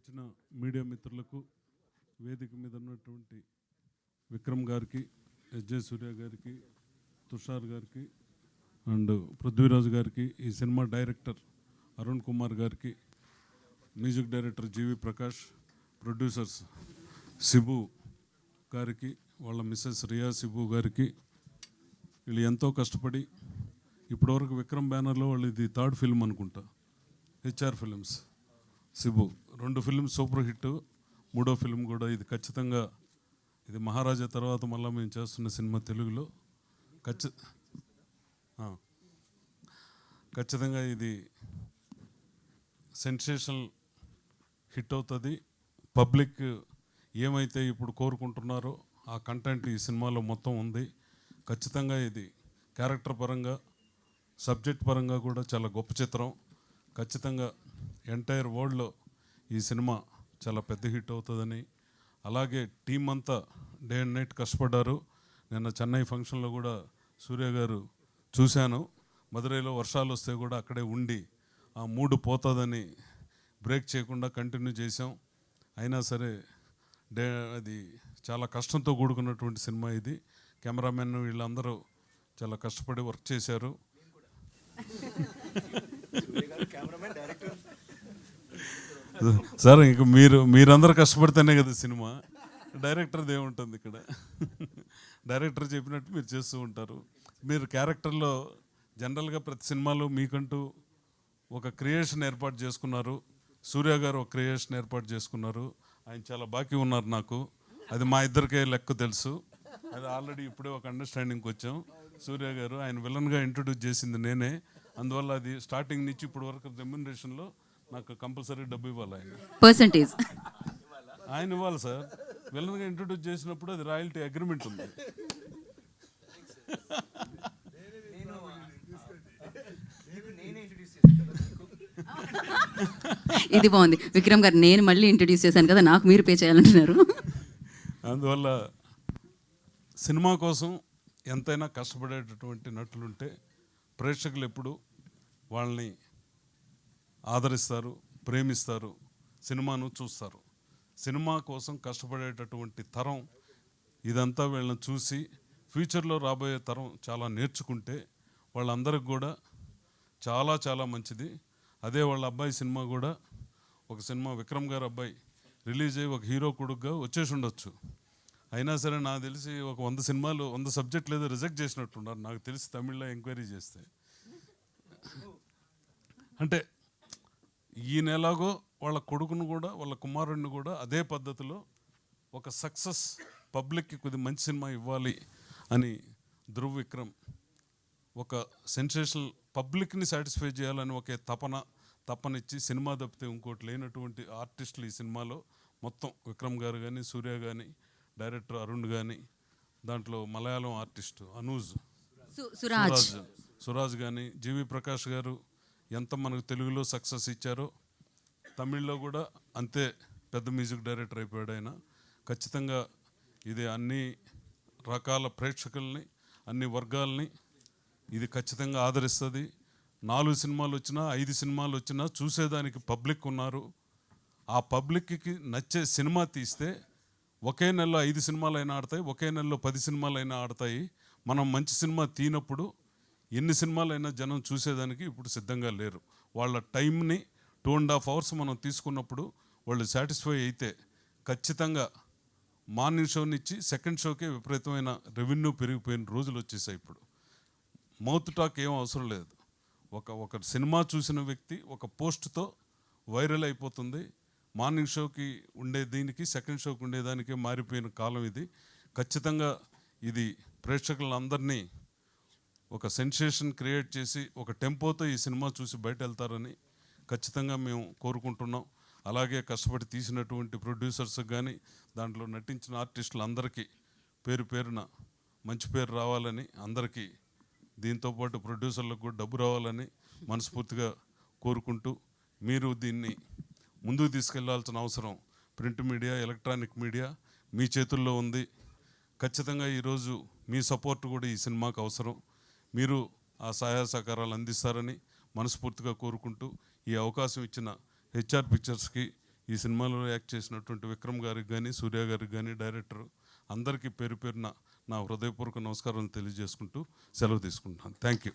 వచ్చిన మీడియా మిత్రులకు, వేదిక మీద ఉన్నటువంటి విక్రమ్ గారికి, ఎస్జే సూర్య గారికి, తుషార్ గారికి అండ్ పృథ్వీరాజు గారికి, ఈ సినిమా డైరెక్టర్ అరుణ్ కుమార్ గారికి, మ్యూజిక్ డైరెక్టర్ జీవి ప్రకాష్, ప్రొడ్యూసర్స్ సిబు గారికి, వాళ్ళ మిస్సెస్ రియా సిబు గారికి, వీళ్ళు ఎంతో కష్టపడి ఇప్పటివరకు విక్రమ్ బ్యానర్లో వాళ్ళు ఇది థర్డ్ ఫిల్మ్ అనుకుంటా. HR films Cebu 2 films super hit, 3వ ఫిల్మ్ కూడా ఇది. ఖచ్చితంగా ఇది మహారాజా తర్వాత మళ్ళీ మేము చేస్తున్న సినిమా తెలుగులో. ఖచ్చితంగా ఇది సెన్సేషనల్ హిట్ అవుతుంది. పబ్లిక్ ఏమైతే ఇప్పుడు కోరుకుంటున్నారో ఆ కంటెంట్ ఈ సినిమాలో మొత్తం ఉంది. ఖచ్చితంగా ఇది క్యారెక్టర్ పరంగా, సబ్జెక్ట్ పరంగా కూడా చాలా గొప్ప చిత్రం. ఖచ్చితంగా ఎంటైర్ వరల్డ్లో ఈ సినిమా చాలా పెద్ద హిట్ అవుతుందని, అలాగే టీం అంతా డే అండ్ నైట్ కష్టపడ్డారు. నిన్న చెన్నై ఫంక్షన్లో కూడా సూర్య గారు చూశాను. మదురైలో వర్షాలు వస్తే కూడా అక్కడే ఉండి ఆ మూడు పోతుందని బ్రేక్ చేయకుండా కంటిన్యూ చేసాం. అయినా సరే అది చాలా కష్టంతో కూడుకున్నటువంటి సినిమా ఇది. కెమెరామెన్ వీళ్ళందరూ చాలా కష్టపడి వర్క్ చేశారు. సార్ ఇంక మీరందరూ కష్టపడితేనే కదా సినిమా. డైరెక్టర్ది ఏముంటుంది ఇక్కడ? డైరెక్టర్ చెప్పినట్టు మీరు చేస్తూ ఉంటారు. మీరు క్యారెక్టర్లో జనరల్గా ప్రతి సినిమాలో మీకంటూ ఒక క్రియేషన్ ఏర్పాటు చేసుకున్నారు. సూర్య గారు ఒక క్రియేషన్ ఏర్పాటు చేసుకున్నారు. ఆయన చాలా బాకీ ఉన్నారు నాకు. అది మా ఇద్దరికే లెక్క తెలుసు. అది ఆల్రెడీ ఇప్పుడే ఒక అండర్స్టాండింగ్కి వచ్చాం. సూర్య గారు ఆయన విలన్గా ఇంట్రొడ్యూస్ చేసింది నేనే. అందువల్ల అది స్టార్టింగ్ నుంచి ఇప్పటి వరకు రెమ్యునరేషన్లో నాకు కంపల్సరీ డబ్బు ఇవ్వాలి. ఆయన ఇవ్వాలి సార్. విలన్గా ఇంట్రొడ్యూస్ చేసినప్పుడు అది రాయల్టీ అగ్రిమెంట్ ఉంది. ఇది బాగుంది విక్రమ్ గారు. నేను మళ్ళీ ఇంట్రడ్యూస్ చేశాను కదా, నాకు మీరు పే చేయాలంటున్నారు. అందువల్ల సినిమా కోసం ఎంతైనా కష్టపడేటటువంటి నటులుంటే ప్రేక్షకులు ఎప్పుడు వాళ్ళని ఆదరిస్తారు, ప్రేమిస్తారు, సినిమాను చూస్తారు. సినిమా కోసం కష్టపడేటటువంటి తరం ఇదంతా వీళ్ళని చూసి ఫ్యూచర్లో రాబోయే తరం చాలా నేర్చుకుంటే వాళ్ళందరికి కూడా చాలా చాలా మంచిది. అదే వాళ్ళ అబ్బాయి సినిమా కూడా, ఒక సినిమా విక్రమ్ గారు అబ్బాయి రిలీజ్ అయ్యి ఒక హీరో కొడుకుగా వచ్చేసి ఉండొచ్చు. అయినా సరే నాకు తెలిసి ఒక 100 సినిమాలు 100 సబ్జెక్టులు ఏదో రిజెక్ట్ చేసినట్టున్నారు నాకు తెలిసి, తమిళ్లో ఎంక్వైరీ చేస్తే. అంటే ఈయన ఎలాగో వాళ్ళ కొడుకును కూడా, వాళ్ళ కుమారుడిని కూడా అదే పద్ధతిలో ఒక సక్సెస్ పబ్లిక్కి కొద్ది మంచి సినిమా ఇవ్వాలి అని ధృవ్ విక్రమ్ ఒక సెన్సేషనల్ పబ్లిక్ని సాటిస్ఫై చేయాలని ఒకే తపనిచ్చి సినిమా తప్పితే ఇంకోటి లేనటువంటి ఆర్టిస్టులు ఈ సినిమాలో మొత్తం. విక్రమ్ గారు కానీ, సూర్య కానీ, డైరెక్టర్ అరుణ్ కానీ, దాంట్లో మలయాళం ఆర్టిస్టు అనూజ్ సురాజ్ కానీ, జీవి ప్రకాష్ గారు ఎంత మనకు తెలుగులో సక్సెస్ ఇచ్చారో తమిళ్లో కూడా అంతే పెద్ద మ్యూజిక్ డైరెక్టర్ అయిపోయాడు ఆయన. ఖచ్చితంగా ఇది అన్ని రకాల ప్రేక్షకుల్ని, అన్ని వర్గాల్ని ఇది ఖచ్చితంగా ఆదరిస్తుంది. 4 సినిమాలు వచ్చినా, 5 సినిమాలు వచ్చినా చూసేదానికి పబ్లిక్ ఉన్నారు. ఆ పబ్లిక్కి నచ్చే సినిమా తీస్తే ఒకే నెలలో 5 సినిమాలైనా ఆడతాయి, ఒకే నెలలో 10 సినిమాలైనా ఆడతాయి. మనం మంచి సినిమా తీనప్పుడు ఎన్ని సినిమాలైనా జనం చూసేదానికి ఇప్పుడు సిద్ధంగా లేరు. వాళ్ళ టైంని 2.5 hours మనం తీసుకున్నప్పుడు వాళ్ళు సాటిస్ఫై అయితే ఖచ్చితంగా మార్నింగ్ షోనిచ్చి సెకండ్ షోకే విపరీతమైన రెవెన్యూ పెరిగిపోయిన రోజులు వచ్చేసాయి. ఇప్పుడు మౌత్ టాక్ ఏం అవసరం లేదు. ఒక సినిమా చూసిన వ్యక్తి ఒక పోస్ట్తో వైరల్ అయిపోతుంది. మార్నింగ్ షోకి ఉండే దీనికి సెకండ్ షోకి ఉండేదానికే మారిపోయిన కాలం ఇది. ఖచ్చితంగా ఇది ప్రేక్షకులందరినీ ఒక సెన్సేషన్ క్రియేట్ చేసి ఒక టెంపోతో ఈ సినిమా చూసి బయట వెళ్తారని ఖచ్చితంగా మేము కోరుకుంటున్నాం. అలాగే కష్టపడి తీసినటువంటి ప్రొడ్యూసర్స్కి కానీ, దాంట్లో నటించిన ఆర్టిస్టులందరికీ పేరు పేరున మంచి పేరు రావాలని, అందరికీ దీంతోపాటు ప్రొడ్యూసర్లకు కూడా డబ్బు రావాలని మనస్ఫూర్తిగా కోరుకుంటూ, మీరు దీన్ని ముందుకు తీసుకెళ్లాల్సిన అవసరం ప్రింట్ మీడియా, ఎలక్ట్రానిక్ మీడియా మీ చేతుల్లో ఉంది. ఖచ్చితంగా ఈరోజు మీ సపోర్ట్ కూడా ఈ సినిమాకు అవసరం. మీరు ఆ సహాయ సహకారాలు అందిస్తారని మనస్ఫూర్తిగా కోరుకుంటూ, ఈ అవకాశం ఇచ్చిన హెచ్ఆర్ పిక్చర్స్కి, ఈ సినిమాలో యాక్ట్ చేసినటువంటి విక్రమ్ గారికి కానీ, సూర్య గారికి కానీ, డైరెక్టర్ అందరికీ పేరు పేరున నా హృదయపూర్వక నమస్కారం తెలియజేసుకుంటూ సెలవు తీసుకుంటున్నాను. Thank you.